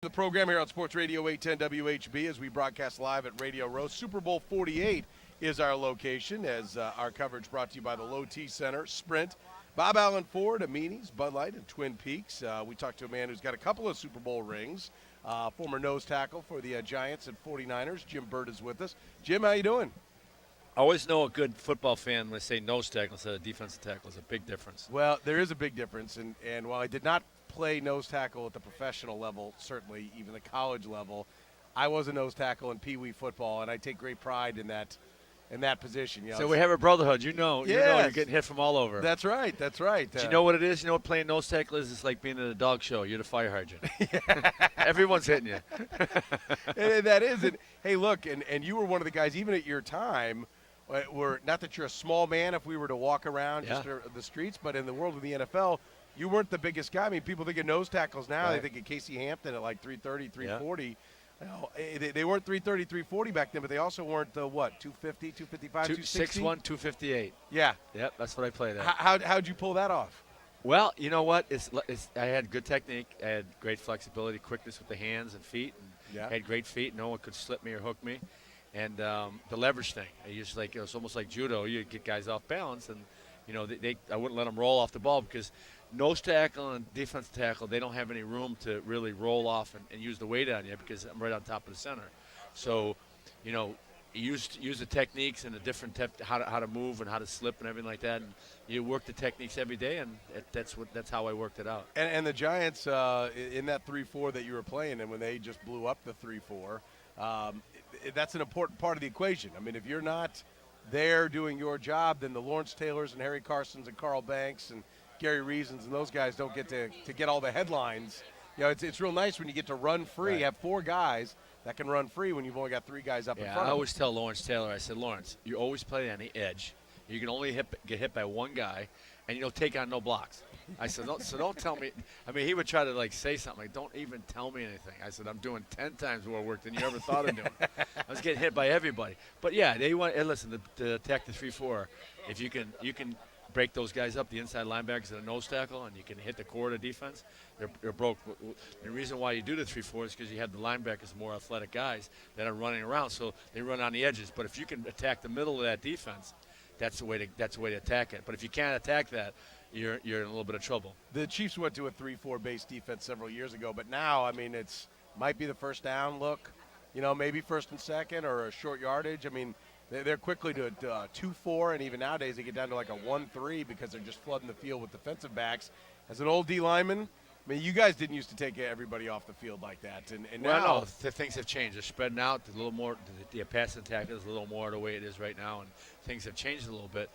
The program here on Sports Radio 810 WHB as we broadcast live at Radio Row. Super Bowl 48 is our location as our coverage brought to you by the Low T Center, Sprint, Bob Allen Ford, Amini's, Bud Light, and Twin Peaks. We talked to a man who's got a couple of Super Bowl rings, former nose tackle for the Giants and 49ers. Jim Byrd is with us. Jim, how you doing? I always know a good football fan when they say nose tackle instead of defensive tackle is a big difference. Well, there is a big difference, and while I did not play nose tackle at the professional level, certainly even the college level, I was a nose tackle in Pee Wee football, and I take great pride in that position. You know, so we have a brotherhood. You know you're getting hit from all over. That's right. Do you know what it is? You know what playing nose tackle is? It's like being in a dog show. You're the fire hydrant. Everyone's hitting you. and that is it. Hey, look, and you were one of the guys, even at your time, were not that you're a small man if we were to walk around just the streets, but in the world of the NFL, you weren't the biggest guy. I mean, people think of nose tackles now. Right. They think of Casey Hampton at like 330, 340. Yeah. You know, they weren't 330, 340 back then, but they also weren't the, 250, 255, 260? 6'1", 258. Yeah. Yep, that's what I played at. How'd you pull that off? Well, you know what? I had good technique. I had great flexibility, quickness with the hands and feet. And I had great feet. No one could slip me or hook me. And the leverage thing. It was almost like judo. You get guys off balance, and I wouldn't let them roll off the ball because nose tackle and defensive tackle, they don't have any room to really roll off and use the weight on you because I'm right on top of the center. So, use the techniques and the different how to move and how to slip and everything like that. And you work the techniques every day, and that's how I worked it out. And the Giants in that 3-4 that you were playing, and when they just blew up the 3-4. That's an important part of the equation. I mean, if you're not there doing your job, then the Lawrence Taylors and Harry Carsons and Carl Banks and Gary Reasons and those guys don't get to get all the headlines. It's real nice when you get to run free. Right. Have four guys that can run free when you've only got three guys up in front of I them. always tell Lawrence Taylor, I said, Lawrence, you always play on the edge. You can only get hit by one guy, and you don't take on no blocks. I said, don't tell me. I mean, he would try to say something like, don't even tell me anything. I said, I'm doing 10 times more work than you ever thought of doing. I was getting hit by everybody. But yeah, they want. And listen, to attack the 3-4, if you can break those guys up, the inside linebackers and the nose tackle, and you can hit the core of the defense, they're broke. The reason why you do the 3-4 is because you have the linebackers, more athletic guys that are running around, so they run on the edges. But if you can attack the middle of that defense, that's the way to attack it. But if you can't attack that, you're in a little bit of trouble. The Chiefs went to a 3-4 base defense several years ago, but now, I mean, it's might be the first down look, maybe first and second or a short yardage. I mean, they're quickly to 2-4, and even nowadays they get down to like a 1-3 because they're just flooding the field with defensive backs. As an old D lineman, I mean, you guys didn't used to take everybody off the field like that, and now things have changed. They're spreading out a little more. The passing attack is a little more the way it is right now, and things have changed a little bit.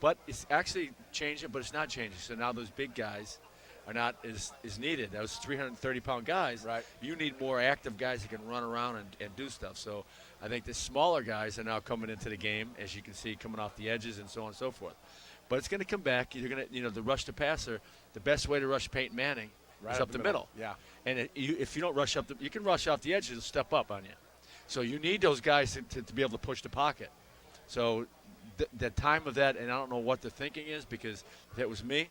But it's actually changing, but it's not changing. So now those big guys are not as needed. Those 330-pound guys, right. You need more active guys that can run around and do stuff. So I think the smaller guys are now coming into the game, as you can see, coming off the edges and so on and so forth. But it's going to come back. You're going to, the rush to passer, the best way to rush Peyton Manning is up the middle. Yeah. And if you don't rush you can rush off the edge, it'll step up on you. So you need those guys to be able to push the pocket. So the time of that, and I don't know what the thinking is, because if it was me,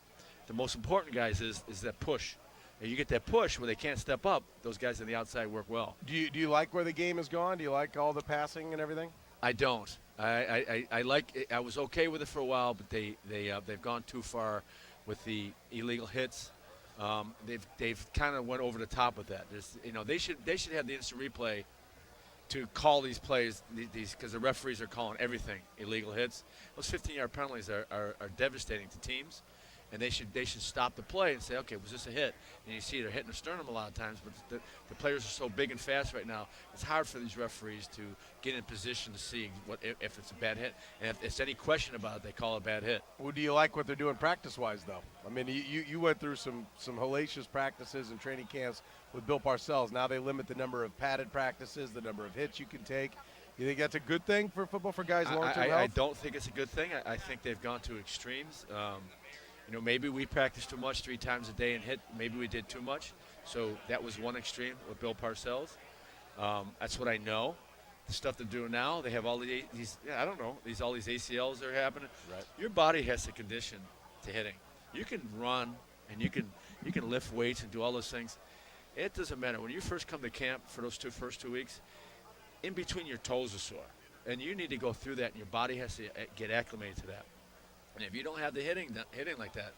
the most important guys is that push. And you get that push where they can't step up, those guys on the outside work well. Do you like where the game has gone? Do you like all the passing and everything? I don't. I like it. I was okay with it for a while, but they've gone too far with the illegal hits. They've kind of went over the top with that. They should have the instant replay to call these plays, because the referees are calling everything illegal hits. Those 15-yard penalties are devastating to teams, and they should stop the play and say, okay, was this a hit? And you see they're hitting the sternum a lot of times, but the players are so big and fast right now, it's hard for these referees to get in position to see if it's a bad hit. And if there's any question about it, they call it a bad hit. Well, do you like what they're doing practice-wise, though? I mean, you went through some hellacious practices and training camps with Bill Parcells. Now they limit the number of padded practices, the number of hits you can take. You think that's a good thing for football, for guys' long-term health? I don't think it's a good thing. I think they've gone to extremes. Maybe we practiced too much 3 times a day and hit. Maybe we did too much. So that was one extreme with Bill Parcells. That's what I know. The stuff they're doing now, they have all these I don't know, all these ACLs that are happening. Right. Your body has the condition to hitting. You can run and you can lift weights and do all those things. It doesn't matter. When you first come to camp for those first 2 weeks, in between your toes are sore. And you need to go through that, and your body has to get acclimated to that. And if you don't have the hitting like that,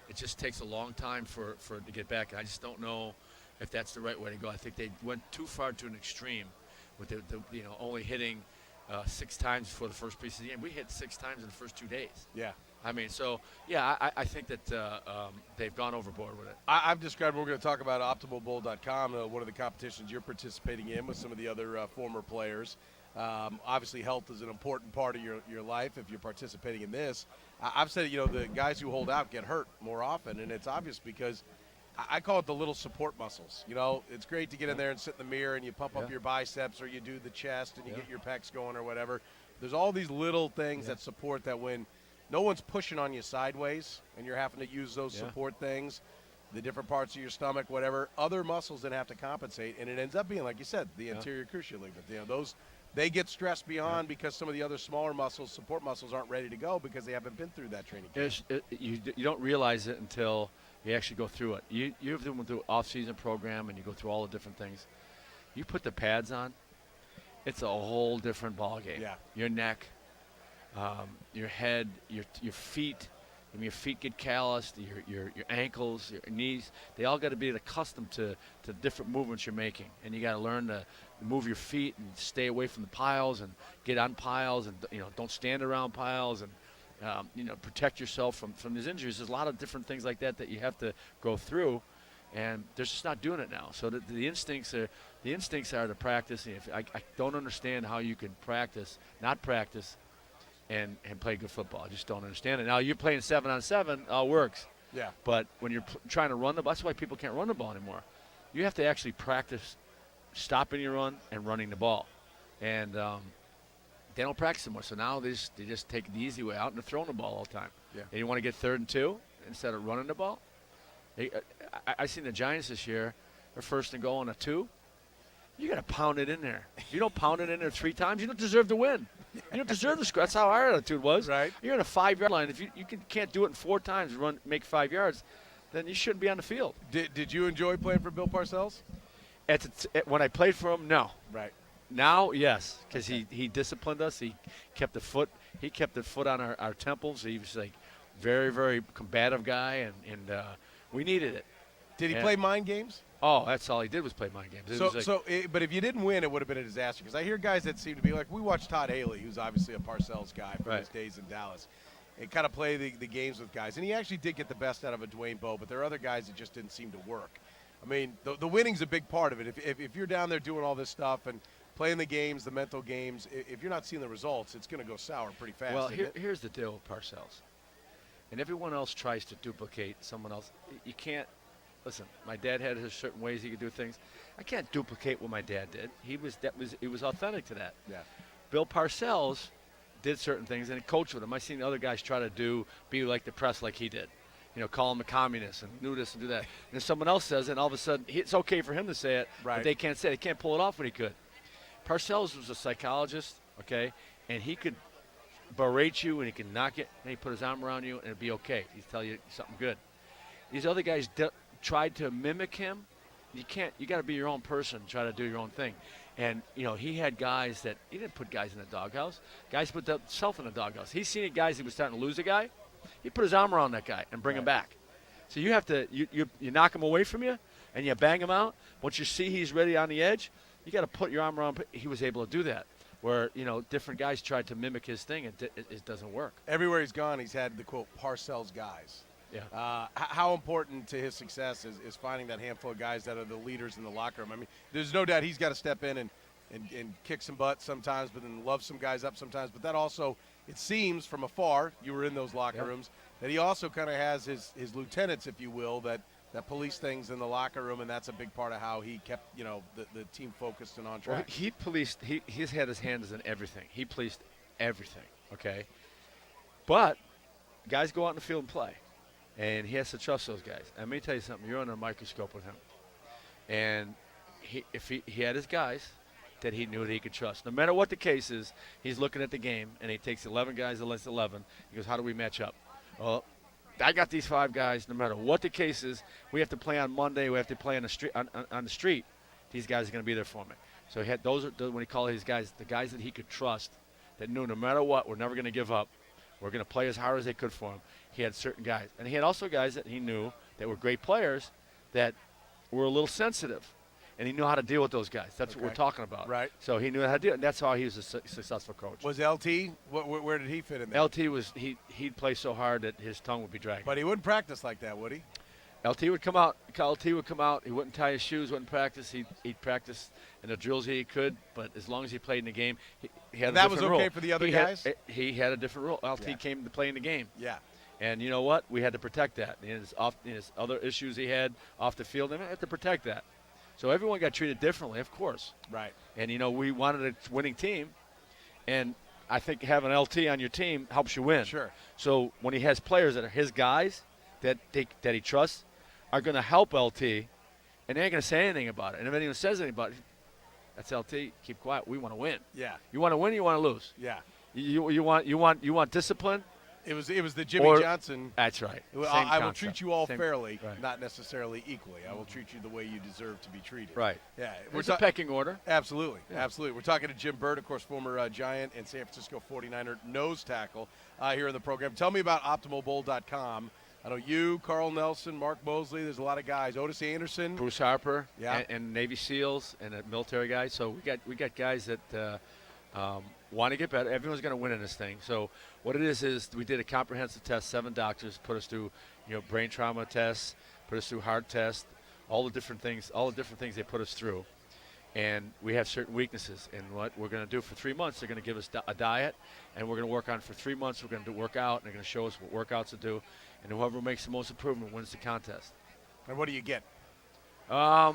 it just takes a long time for it to get back. And I just don't know if that's the right way to go. I think they went too far to an extreme with the only hitting 6 times before the first piece of the game. We hit 6 times in the first 2 days. Yeah. I mean, so, yeah, I think that they've gone overboard with it. I've described, we're going to talk about OptimalBull.com, one of the competitions you're participating in with some of the other former players. Obviously, health is an important part of your life if you're participating in this. I've said, the guys who hold out get hurt more often, and it's obvious because I call it the little support muscles. It's great to get in there and sit in the mirror and you pump up your biceps or you do the chest and you get your pecs going or whatever. There's all these little things that support that when no one's pushing on you sideways and you're having to use those support things, the different parts of your stomach, whatever, other muscles then have to compensate, and it ends up being, like you said, the anterior cruciate ligament. Those they get stressed beyond because some of the other smaller muscles, support muscles, aren't ready to go because they haven't been through that training camp. You don't realize it until you actually go through it. You've been through an off-season program and you go through all the different things. You put the pads on, it's a whole different ballgame. Yeah. Your neck, your head, your feet. I mean, your feet get calloused, your ankles, your knees. They all got to be accustomed to different movements you're making. And you got to learn to move your feet and stay away from the piles and get on piles and, don't stand around piles and, protect yourself from these injuries. There's a lot of different things like that you have to go through. And they're just not doing it now. So the instincts are to practice. And I don't understand how you can not practice, and play good football. I just don't understand it. Now, you're playing 7-on-7, all works. Yeah. But when you're trying to run the ball, that's why people can't run the ball anymore. You have to actually practice stopping your run and running the ball. And they don't practice anymore. So now they just take the easy way out and they're throwing the ball all the time. Yeah. And you want to get 3rd and 2 instead of running the ball? I seen the Giants this year, they're 1st and goal on a 2. You got to pound it in there. If you don't pound it in there 3 times, you don't deserve to win. You don't deserve the score. That's how our attitude was. Right. You're on a 5-yard line. If you can't do it in 4 times, make 5 yards, then you shouldn't be on the field. Did you enjoy playing for Bill Parcells? When I played for him, no. Right. Now, yes, because he disciplined us. He kept the foot on our temples. He was like very, very combative guy, and we needed it. Did he play mind games? Oh, that's all he did was play mind games. But if you didn't win, it would have been a disaster. Because I hear guys that seem to be like, we watched Todd Haley, who's obviously a Parcells guy from his days in Dallas, and kind of play the games with guys. And he actually did get the best out of a Dwayne Bowe, but there are other guys that just didn't seem to work. I mean, the winning's a big part of it. If you're down there doing all this stuff and playing the games, the mental games, if you're not seeing the results, it's going to go sour pretty fast. Well, here's the deal with Parcells. And everyone else tries to duplicate someone else. You can't. Listen, my dad had his certain ways he could do things. I can't duplicate what my dad did. He was authentic to that. Yeah. Bill Parcells did certain things and coached with him. I've seen other guys try to be like the press like he did. Call him a communist and do this and do that. And then someone else says it, and all of a sudden it's okay for him to say it, right. But they can't say it. They can't pull it off when he could. Parcells was a psychologist, okay, and he could berate you and he could knock it, and he put his arm around you and it'd be okay. He'd tell you something good. These other guys tried to mimic him. You can't. You got to be your own person. Try to do your own thing. And he had guys that he didn't put guys in the doghouse. Guys put themselves in the doghouse. He's seen guys. He was starting to lose a guy. He put his arm around that guy and bring him back. So you have to. You knock him away from you, and you bang him out. Once you see he's ready on the edge, you got to put your arm around. He was able to do that. Where different guys tried to mimic his thing, and it doesn't work. Everywhere he's gone, he's had the quote Parcells guys. Yeah. How important to his success is finding that handful of guys that are the leaders in the locker room? I mean, there's no doubt he's got to step in and kick some butt sometimes, but then love some guys up sometimes. But that also, it seems from afar, you were in those locker rooms, that he also kind of has his lieutenants, if you will, that police things in the locker room, and that's a big part of how he kept the team focused and on track. Well, he's had his hands in everything. He policed everything, okay? But guys go out in the field and play. And he has to trust those guys. And let me tell you something. You're under a microscope with him. And if he had his guys that he knew that he could trust. No matter what the case is, he's looking at the game, and he takes 11 guys against 11. He goes, how do we match up? Well, I got these 5 guys. No matter what the case is, we have to play on Monday. We have to play on the street. On the street, these guys are going to be there for me. So he had those. When he called these guys, the guys that he could trust, that knew no matter what, we're never going to give up. We're going to play as hard as they could for him. He had certain guys, and he had also guys that he knew that were great players, that were a little sensitive, and he knew how to deal with those guys. That's what we're talking about. Right. So he knew how to do it, and that's how he was a successful coach. Was LT? Where did he fit in there? LT was he'd play so hard that his tongue would be dragging. But he wouldn't practice like that, would he? LT would come out. LT would come out. He wouldn't tie his shoes. Wouldn't practice. He'd practice in the drills he could. But as long as he played in the game, he had a different role. That was okay for the other guys? He had a different role. LT came to play in the game. Yeah. And you know what? We had to protect that. And his other issues he had off the field, and we had to protect that. So everyone got treated differently, of course. Right. And, we wanted a winning team. And I think having LT on your team helps you win. Sure. So when he has players that are his guys that he trusts, are going to help LT, and they ain't going to say anything about it. And if anyone says anything about it, that's LT. Keep quiet. We want to win. Yeah. You want to win. You want to lose. Yeah. You want discipline. It was the Jimmy Johnson. That's right. I will treat you all fairly, right. Not necessarily equally. I will treat you the way you deserve to be treated. Right. Yeah. There's a pecking order. Absolutely. Yeah. Absolutely. We're talking to Jim Byrd, of course, former Giant and San Francisco 49er nose tackle here in the program. Tell me about OptimalBowl.com. I know you, Carl Nelson, Mark Mosley. There's a lot of guys. Otis Anderson, Bruce Harper, yeah, and Navy SEALs and military guys. So we got guys that want to get better. Everyone's going to win in this thing. So what it is we did a comprehensive test. 7 doctors put us through, brain trauma tests, put us through heart tests, all the different things they put us through. And we have certain weaknesses. And what we're going to do for 3 months, they're going to give us a diet, and we're going to work on it for 3 months. We're going to work out, and they're going to show us what workouts to do. And whoever makes the most improvement wins the contest. And what do you get? I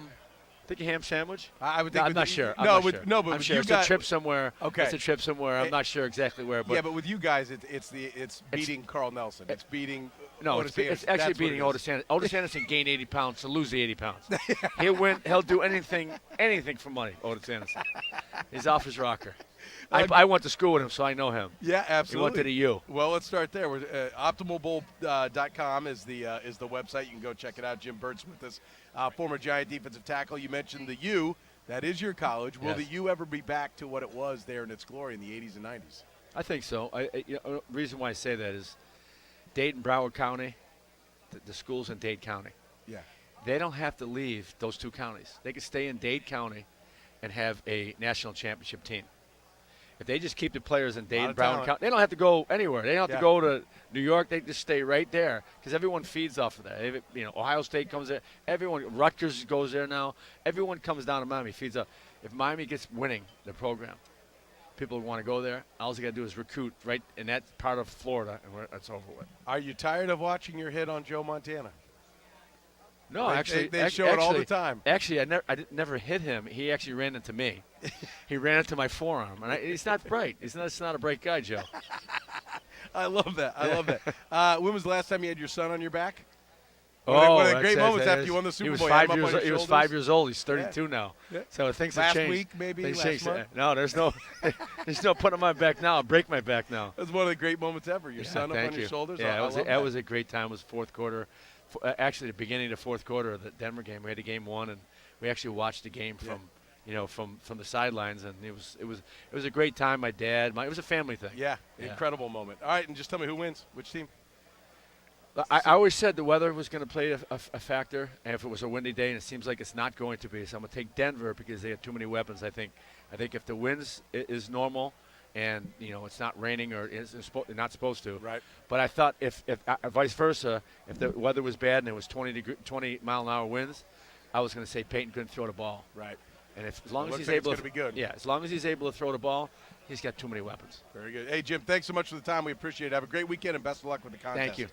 think a ham sandwich. I would think. I'm not sure. No, but I'm sure you it's got a trip somewhere. Okay. It's a trip somewhere. I'm not sure exactly where. But yeah, but with you guys, it's beating Carl Nelson. It's beating. No, Otis it's actually beating Otis Anderson. Otis Anderson gained 80 pounds to lose the 80 pounds. He'll win. He'll do anything for money. Otis Anderson. He's off his rocker. I went to school with him, so I know him. Yeah, absolutely. He went to the U. Well, let's start there. OptimalBowl.com is the website. You can go check it out. Jim Byrd's with us, former Giant defensive tackle. You mentioned the U. That is your college. Will the U ever be back to what it was there in its glory in the 80s and 90s? I think so. The reason why I say that is Dade, Broward County, the schools in Dade County. Yeah. They don't have to leave those 2 counties. They can stay in Dade County and have a national championship team. If they just keep the players in Dade and Broward County, they don't have to go anywhere. They don't have to go to New York. They just stay right there because everyone feeds off of that. Ohio State comes there. Everyone, Rutgers goes there now. Everyone comes down to Miami, feeds up. If Miami gets winning the program, people want to go there. All they got to do is recruit right in that part of Florida, and it's over with. Are you tired of watching your hit on Joe Montana? No, they show it all the time. Actually, I never hit him. He actually ran into me. He ran into my forearm, and he's not bright. He's not a bright guy, Joe. I love that. I love that. When was the last time you had your son on your back? One of the great moments after you won the Super Bowl. He was 5 years old. He's 32 now. Yeah. So things have changed. Last week, maybe? Last month? No, there's no putting on my back now. I'll break my back now. It was one of the great moments ever. Your son up on your shoulders. Yeah, that was a great time. It was fourth quarter. Actually, the beginning of the fourth quarter of the Denver game. We had a game 1, and we actually watched the game from the sidelines, and it was a great time. My dad, it was a family thing. Yeah, incredible moment. All right, and just tell me who wins, which team. I always said the weather was going to play a factor, and if it was a windy day, and it seems like it's not going to be, so I'm going to take Denver because they have too many weapons. I think if the winds is normal, and it's not raining or it's not supposed to. Right. But I thought if vice versa, if the weather was bad and it was 20 mile an hour winds, I was going to say Peyton couldn't throw the ball. Right. And as long as he's able to be good. Yeah, as long as he's able to throw the ball, he's got too many weapons. Very good. Hey Jim, thanks so much for the time. We appreciate it. Have a great weekend and best of luck with the contest. Thank you.